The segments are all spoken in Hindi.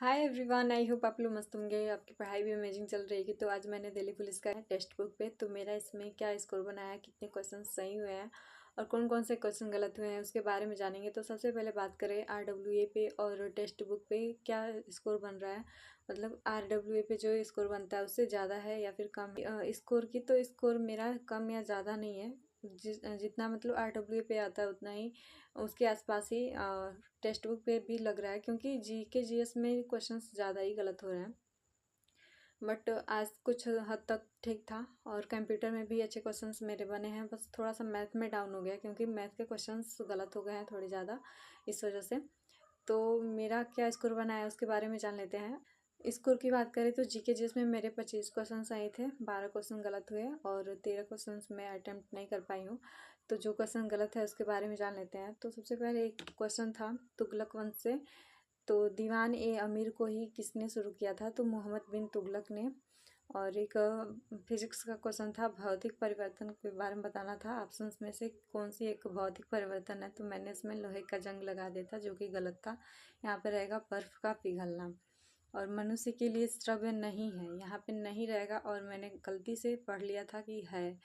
हाय एवरीवन, आई होप आप लोग मस्त होंगे। आपकी पढ़ाई भी अमेजिंग चल रही है। तो आज मैंने दिल्ली पुलिस का टेक्स्ट बुक पे तो मेरा इसमें क्या स्कोर बनाया है, कितने क्वेश्चन सही हुए हैं और कौन कौन से क्वेश्चन गलत हुए हैं उसके बारे में जानेंगे। तो सबसे पहले बात करें RWA पे और टेक्स्ट बुक पे क्या स्कोर बन रहा है। मतलब RWA पे जो स्कोर बनता है उससे ज़्यादा है या फिर कम स्कोर की। तो स्कोर मेरा कम या ज़्यादा नहीं है, जितना मतलब RWA पे आता है उतना ही उसके आसपास ही टेक्स्ट बुक पे भी लग रहा है, क्योंकि GK GS में क्वेश्चंस ज़्यादा ही गलत हो रहे हैं। बट आज कुछ हद तक ठीक था और कंप्यूटर में भी अच्छे क्वेश्चंस मेरे बने हैं। बस थोड़ा सा मैथ में डाउन हो गया क्योंकि मैथ के क्वेश्चंस गलत हो गए हैं थोड़े ज़्यादा, इस वजह से। तो मेरा क्या स्कोर बना है उसके बारे में जान लेते हैं। स्कोर की बात करें तो GK GS में मेरे 25 क्वेश्चन आए थे, 12 क्वेश्चन गलत हुए और 13 क्वेश्चन मैं अटेम्प्ट नहीं कर पाई हूँ। तो जो क्वेश्चन गलत है उसके बारे में जान लेते हैं। तो सबसे पहले एक क्वेश्चन था तुगलक वंश से। तो दीवान ए अमीर को ही किसने शुरू किया था? तो मोहम्मद बिन तुगलक ने। और एक फिजिक्स का क्वेश्चन था, भौतिक परिवर्तन के बारे में बताना था। ऑप्शंस में से कौन सी एक भौतिक परिवर्तन है? तो मैंने इसमें लोहे का जंग लगा दिया था, जो कि गलत था। यहाँ पे रहेगा बर्फ का पिघलना। और मनुष्य के लिए श्रव्य नहीं है, यहाँ पे नहीं रहेगा और मैंने गलती से पढ़ लिया था कि है,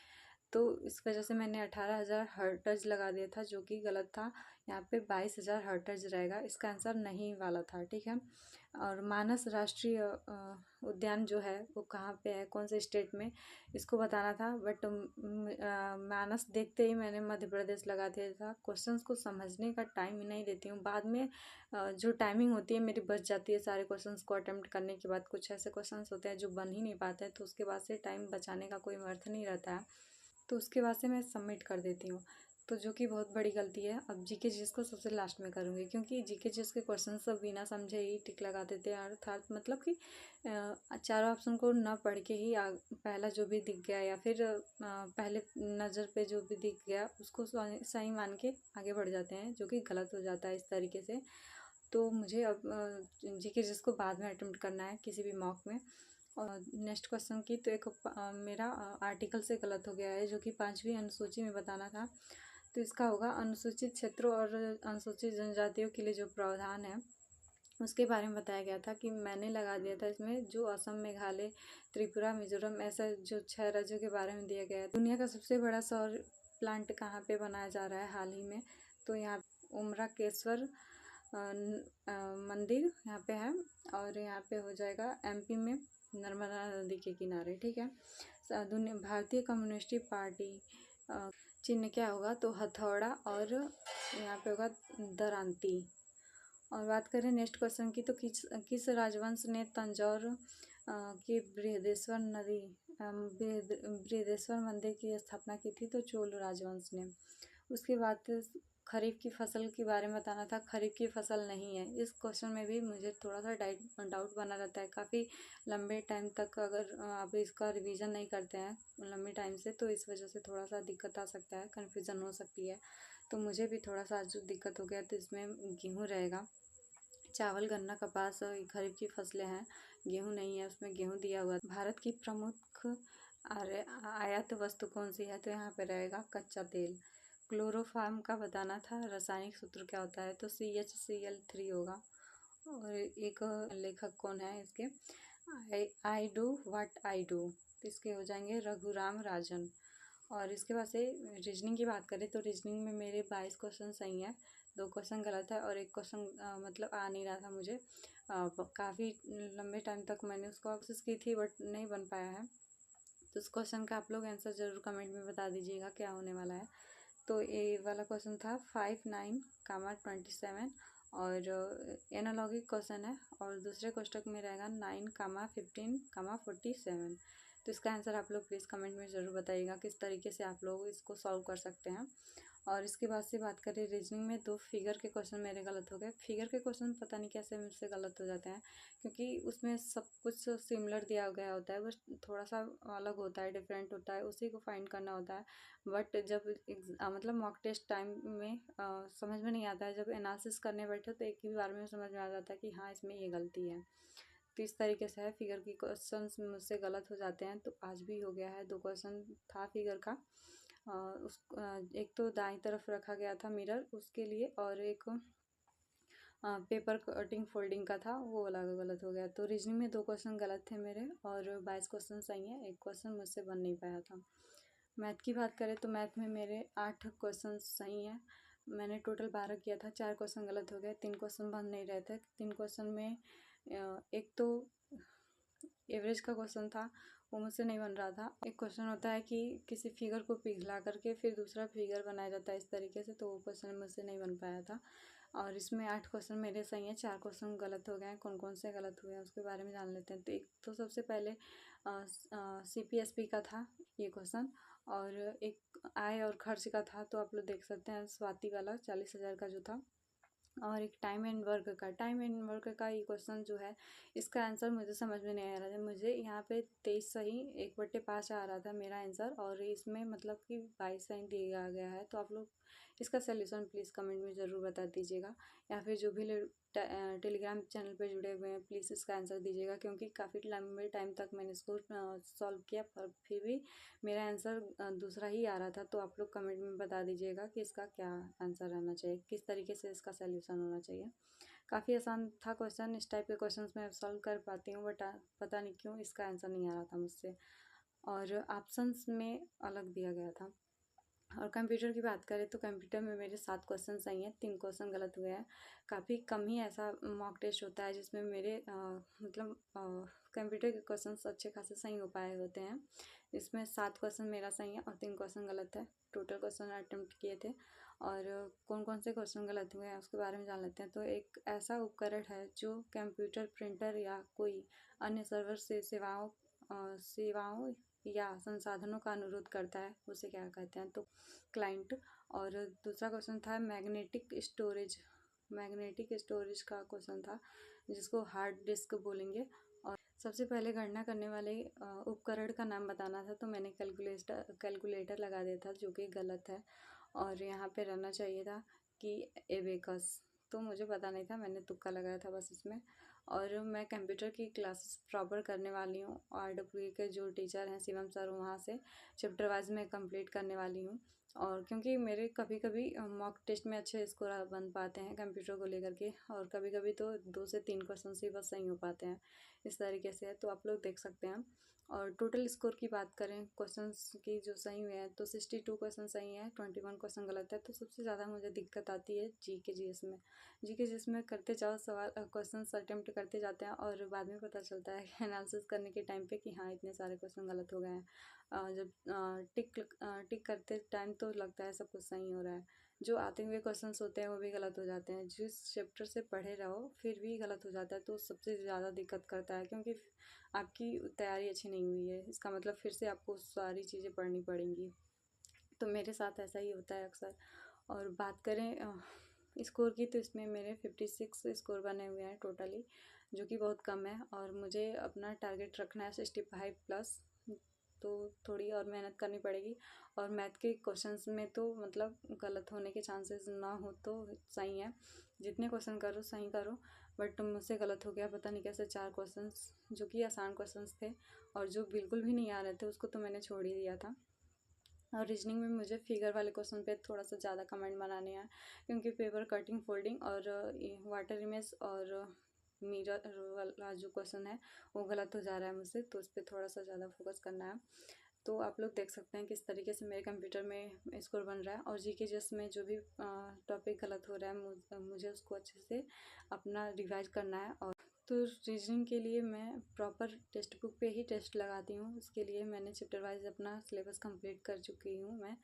तो इस वजह से मैंने 18,000 हर्ट्ज लगा दिया था, जो कि गलत था। यहाँ पे 22,000 हर्ट्ज रहेगा। इसका आंसर नहीं वाला था, ठीक है। और मानस राष्ट्रीय उद्यान जो है वो कहाँ पे है, कौन से स्टेट में, इसको बताना था। बट मानस देखते ही मैंने मध्य प्रदेश लगा दिया था। क्वेश्चंस को समझने का टाइम ही नहीं देती हूँ। बाद में जो टाइमिंग होती है मेरी बच जाती है सारे क्वेश्चंस को अटेम्प्ट करने के बाद। कुछ ऐसे क्वेश्चंस होते हैं जो बन ही नहीं पाते हैं, तो उसके बाद से टाइम बचाने का कोई अर्थ नहीं रहता है, तो उसके बाद से मैं सबमिट कर देती हूँ। तो जो कि बहुत बड़ी गलती है। अब GK GS को सबसे लास्ट में करूँगी, क्योंकि GK GS के क्वेश्चन सब बिना समझे ही टिक लगा देते हैं। अर्थात मतलब कि चारों ऑप्शन को ना पढ़ के ही पहला जो भी दिख गया या फिर पहले नज़र पे जो भी दिख गया उसको सही मान के आगे बढ़ जाते हैं, जो कि गलत हो जाता है इस तरीके से। तो मुझे अब GK GS को बाद में अटेम्प्ट करना है किसी भी मॉक में। और नेक्स्ट क्वेश्चन की तो एक मेरा आर्टिकल से गलत हो गया है, जो कि 5वीं अनुसूची में बताना था। तो इसका होगा अनुसूचित क्षेत्रों और अनुसूचित जनजातियों के लिए जो प्रावधान है उसके बारे में बताया गया था, कि मैंने लगा दिया था इसमें जो असम, मेघालय, त्रिपुरा, मिजोरम, ऐसा जो 6 राज्यों के बारे में दिया गया है। दुनिया का सबसे बड़ा सौर प्लांट कहाँ पे बनाया जा रहा है हाल ही में? तो यहाँ उम्राकेश्वर मंदिर यहाँ पे है, और यहाँ पे हो जाएगा MP में, नर्मदा नदी के किनारे, ठीक है। दुनिया भारतीय कम्युनिस्ट पार्टी चिन्ह क्या होगा? तो हथौड़ा, और यहाँ पे होगा दरांती। और बात करें नेक्स्ट क्वेश्चन की, तो किस राजवंश ने तंजौर की बृहदेश्वर मंदिर की स्थापना की थी? तो चोल राजवंश ने। उसके बाद खरीफ की फसल के बारे में बताना था। खरीफ की फसल नहीं है। इस क्वेश्चन में भी मुझे थोड़ा सा डाउट बना रहता है काफ़ी लंबे टाइम तक। अगर आप इसका रिवीजन नहीं करते हैं लंबे टाइम से, तो इस वजह से थोड़ा सा दिक्कत आ सकता है, कन्फ्यूज़न हो सकती है। तो मुझे भी थोड़ा सा जो दिक्कत हो गया, तो इसमें गेहूँ रहेगा। चावल, गन्ना, कपास खरीफ की फसलें हैं। गेहूँ नहीं है, उसमें गेहूँ दिया हुआ। भारत की प्रमुख आयात वस्तु कौन सी है? तो यहाँ पे रहेगा कच्चा तेल। क्लोरोफार्म का बताना था, रासायनिक सूत्र क्या होता है? तो CHCl3 होगा। और एक लेखक कौन है इसके? I do what I do, तो इसके हो जाएंगे रघुराम राजन। और इसके बाद से रीजनिंग की बात करें तो रीजनिंग में मेरे 22 क्वेश्चन सही हैं, 2 क्वेश्चन गलत है और एक क्वेश्चन मतलब आ नहीं रहा था मुझे। काफ़ी लंबे टाइम तक मैंने उसको कोशिश की थी बट नहीं बन पाया है। तो उस क्वेश्चन का आप लोग आंसर ज़रूर कमेंट में बता दीजिएगा क्या होने वाला है। तो ये वाला क्वेश्चन था 5, 9, 27 और एनालॉगिक क्वेश्चन है, और दूसरे कोष्टक में रहेगा 9, 15, 47। तो इसका आंसर आप लोग प्लीज़ कमेंट में ज़रूर बताइएगा किस तरीके से आप लोग इसको सॉल्व कर सकते हैं। और इसके बाद से बात करें रीजनिंग में, तो फिगर के क्वेश्चन मेरे गलत हो गए। फिगर के क्वेश्चन पता नहीं कैसे मुझसे गलत हो जाते हैं, क्योंकि उसमें सब कुछ सिमिलर दिया गया होता है, बस थोड़ा सा अलग होता है, डिफरेंट होता है, उसी को फाइंड करना होता है। बट जब मतलब मॉक टेस्ट टाइम में समझ में नहीं आता है, जब एनालिसिस करने बैठे तो एक ही बार में समझ में आ जाता है कि हाँ इसमें ये गलती है। तो इस तरीके से है, फिगर की क्वेश्चंस मुझसे गलत हो जाते हैं। तो आज भी हो गया है, 2 क्वेश्चन था फिगर का। एक तो दाईं तरफ रखा गया था मिरर उसके लिए, और एक पेपर कटिंग फोल्डिंग का था, वो वाला गलत हो गया। तो रीजनिंग में 2 क्वेश्चन गलत थे मेरे और 22 क्वेश्चन सही हैं, 1 क्वेश्चन मुझसे बन नहीं पाया था। मैथ की बात करें तो मैथ में मेरे 8 क्वेश्चन सही हैं। मैंने टोटल 12 किया था, 4 क्वेश्चन गलत हो गए, 3 क्वेश्चन बन नहीं रहे थे। 3 क्वेश्चन में एक तो एवरेज का क्वेश्चन था, वो मुझसे नहीं बन रहा था। एक क्वेश्चन होता है कि किसी फिगर को पिघला करके फिर दूसरा फिगर बनाया जाता है इस तरीके से, तो वो क्वेश्चन मुझसे नहीं बन पाया था। और इसमें 8 क्वेश्चन मेरे सही हैं, 4 क्वेश्चन गलत हो गए हैं। कौन कौन से गलत हुए हैं उसके बारे में जान लेते हैं। तो एक तो सबसे पहले CPSP का था ये क्वेश्चन, और एक आय और खर्च का था। तो आप लोग देख सकते हैं स्वाति वाला 40,000 का जो था, और एक टाइम एंड वर्क का ये क्वेश्चन जो है, इसका आंसर मुझे समझ में नहीं आ रहा था। मुझे यहाँ पे 23 सही 1/5 आ रहा था मेरा आंसर, और इसमें मतलब कि 22 सही दिया गया है। तो आप लोग इसका सलूशन प्लीज़ कमेंट में ज़रूर बता दीजिएगा, या फिर जो भी टेलीग्राम चैनल पे जुड़े हुए हैं प्लीज़ इसका आंसर दीजिएगा, क्योंकि काफ़ी लंबे टाइम तक मैंने इसको सॉल्व किया पर फिर भी मेरा आंसर दूसरा ही आ रहा था। तो आप लोग कमेंट में बता दीजिएगा कि इसका क्या आंसर रहना चाहिए, किस तरीके से इसका सल्यूशन होना चाहिए। काफ़ी आसान था क्वेश्चन, इस टाइप के क्वेश्चन मैं सॉल्व कर पाती हूँ, बट पता नहीं क्यों इसका आंसर नहीं आ रहा था मुझसे, और ऑप्शंस में अलग दिया गया था। और कंप्यूटर की बात करें तो कंप्यूटर में मेरे 7 क्वेश्चन सही हैं, 3 क्वेश्चन गलत हुए हैं। काफ़ी कम ही ऐसा मॉक टेस्ट होता है जिसमें मेरे मतलब कंप्यूटर के क्वेश्चन अच्छे खासे सही हो पाए होते हैं। इसमें 7 क्वेश्चन मेरा सही है और 3 क्वेश्चन गलत है। टोटल क्वेश्चन अटेम्प्ट किए थे, और कौन कौन से क्वेश्चन गलत हुए हैं उसके बारे में जान लेते हैं। तो एक ऐसा उपकरण है जो कंप्यूटर, प्रिंटर या कोई अन्य सर्वर से सेवाओं या संसाधनों का अनुरोध करता है, उसे क्या कहते हैं, तो क्लाइंट। और दूसरा क्वेश्चन था मैग्नेटिक स्टोरेज का क्वेश्चन था, जिसको हार्ड डिस्क बोलेंगे। और सबसे पहले गणना करने वाले उपकरण का नाम बताना था, तो मैंने कैलकुलेटर लगा दिया था, जो कि गलत है। और यहाँ पे रहना चाहिए था कि एबेकस, तो मुझे पता नहीं था, मैंने तुक्का लगाया था बस इसमें। और मैं कंप्यूटर की क्लासेस प्रॉपर करने वाली हूँ, RWA के जो टीचर हैं शिवम सर, वहाँ से चैप्टर वाइज में कंप्लीट करने वाली हूँ। और क्योंकि मेरे कभी कभी मॉक टेस्ट में अच्छे स्कोर बन पाते हैं कंप्यूटर को लेकर के, और कभी कभी तो 2 से 3 क्वेश्चन से बस सही हो पाते हैं, इस तरीके से है। तो आप लोग देख सकते हैं। और टोटल स्कोर की बात करें क्वेश्चंस की जो सही हुए हैं, तो 62 क्वेश्चन सही हैं, 21 क्वेश्चन गलत है। तो सबसे ज़्यादा मुझे दिक्कत आती है GS में। GS में करते जाओ सवाल, क्वेश्चन अटेम्प्ट करते जाते हैं, और बाद में पता चलता है एनालिसिस करने के टाइम पे कि हाँ इतने सारे क्वेश्चन गलत हो गए हैं। जब टिक करते टाइम तो लगता है सब कुछ सही हो रहा है, जो आते हुए क्वेश्चंस होते हैं वो भी गलत हो जाते हैं। जिस चैप्टर से पढ़े रहो फिर भी गलत हो जाता है, तो सबसे ज़्यादा दिक्कत करता है, क्योंकि आपकी तैयारी अच्छी नहीं हुई है, इसका मतलब फिर से आपको सारी चीज़ें पढ़नी पड़ेंगी। तो मेरे साथ ऐसा ही होता है अक्सर। और बात करें स्कोर की, तो इसमें मेरे 56 स्कोर बने हुए हैं टोटली, जो कि बहुत कम है, और मुझे अपना टारगेट रखना है 65 प्लस। तो थोड़ी और मेहनत करनी पड़ेगी। और मैथ के क्वेश्चंस में तो मतलब गलत होने के चांसेस ना हो तो सही है, जितने क्वेश्चन करो सही करो। बट मुझसे गलत हो गया, पता नहीं कैसे। 4 क्वेश्चंस जो कि आसान क्वेश्चंस थे, और जो बिल्कुल भी नहीं आ रहे थे उसको तो मैंने छोड़ ही दिया था। और रीजनिंग में मुझे फिगर वाले क्वेश्चन पे थोड़ा सा ज़्यादा कमेंट बनाने हैं, क्योंकि पेपर कटिंग फोल्डिंग और वाटर इमेज और मिरर वाला जो क्वेश्चन है वो गलत हो जा रहा है मुझसे, तो उस पर थोड़ा सा ज़्यादा फोकस करना है। तो आप लोग देख सकते हैं किस तरीके से मेरे कंप्यूटर में स्कोर बन रहा है। और GS में जो भी टॉपिक गलत हो रहा है मुझे उसको अच्छे से अपना रिवाइज करना है। और तो रीजनिंग के लिए मैं प्रॉपर टेक्स्ट बुक पे ही टेस्ट लगाती हूँ, उसके लिए मैंने चैप्टर वाइज अपना सिलेबस कंप्लीट कर चुकी हूँ मैं।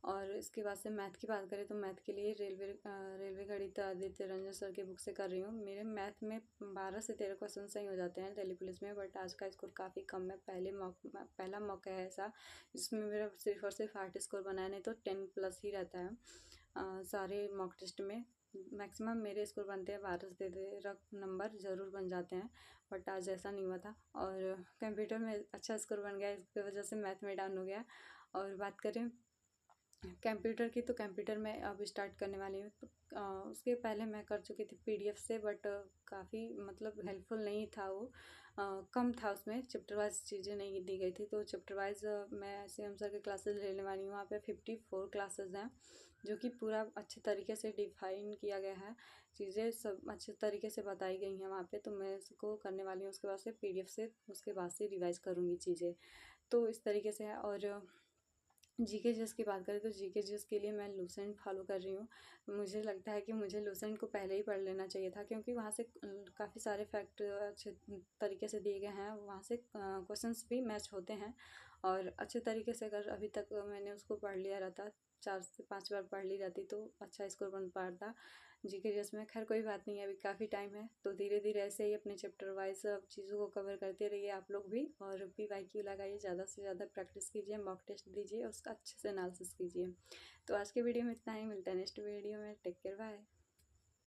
और इसके बाद से मैथ की बात करें तो मैथ के लिए रेलवे गणित आदित्य रंजन सर के बुक से कर रही हूँ। मेरे मैथ में 12 से 13 क्वेश्चन सही हो जाते हैं दिल्ली पुलिस में, बट आज का स्कोर काफ़ी कम है। पहला मौका है ऐसा जिसमें मेरा सिर्फ और सिर्फ 8 स्कोर बनाया, नहीं तो 10 प्लस ही रहता है। सारे मॉक टेस्ट में मैक्सिमम मेरे स्कोर बनते हैं 12 से 13 नंबर ज़रूर बन जाते हैं, बट आज ऐसा नहीं हुआ था। और कंप्यूटर में अच्छा स्कोर बन गया, इसकी वजह से मैथ में डाउन हो गया। और बात करें कंप्यूटर की, तो कंप्यूटर मैं अब स्टार्ट करने वाली हूँ। तो उसके पहले मैं कर चुकी थी पीडीएफ से, बट काफ़ी मतलब हेल्पफुल नहीं था वो। कम था उसमें, चैप्टर वाइज चीज़ें नहीं दी गई थी। तो चैप्टर वाइज मैं सीएम सर के क्लासेस लेने वाली हूँ। वहाँ पे 54 क्लासेस हैं, जो कि पूरा अच्छे तरीके से डिफाइन किया गया है। चीज़ें सब अच्छे तरीके से बताई गई हैं वहाँ पे। तो मैं इसको करने वाली हूँ। उसके बाद से पीडीएफ से, उसके बाद से रिवाइज करूँगी चीज़ें। तो इस तरीके से है। और जीके जीएस की बात करें तो जीके जीएस के लिए मैं लूसेंट फॉलो कर रही हूँ। मुझे लगता है कि मुझे लूसेंट को पहले ही पढ़ लेना चाहिए था, क्योंकि वहाँ से काफ़ी सारे फैक्ट अच्छे तरीके से दिए गए हैं। वहाँ से क्वेश्चंस भी मैच होते हैं, और अच्छे तरीके से अगर अभी तक मैंने उसको पढ़ लिया रहता, 4 से 5 बार पढ़ ली रहती, तो अच्छा स्कोर बन पाता जीके जीएस में। खैर कोई बात नहीं है, अभी काफ़ी टाइम है। तो धीरे धीरे ऐसे ही अपने चैप्टर वाइज सब चीज़ों को कवर करते रहिए आप लोग भी। और PYQ लगाइए, ज़्यादा से ज़्यादा प्रैक्टिस कीजिए, मॉक टेस्ट दीजिए, उसका अच्छे से एनालिसिस कीजिए। तो आज के वीडियो में इतना ही, मिलता है नेक्स्ट वीडियो में। Take care, bye.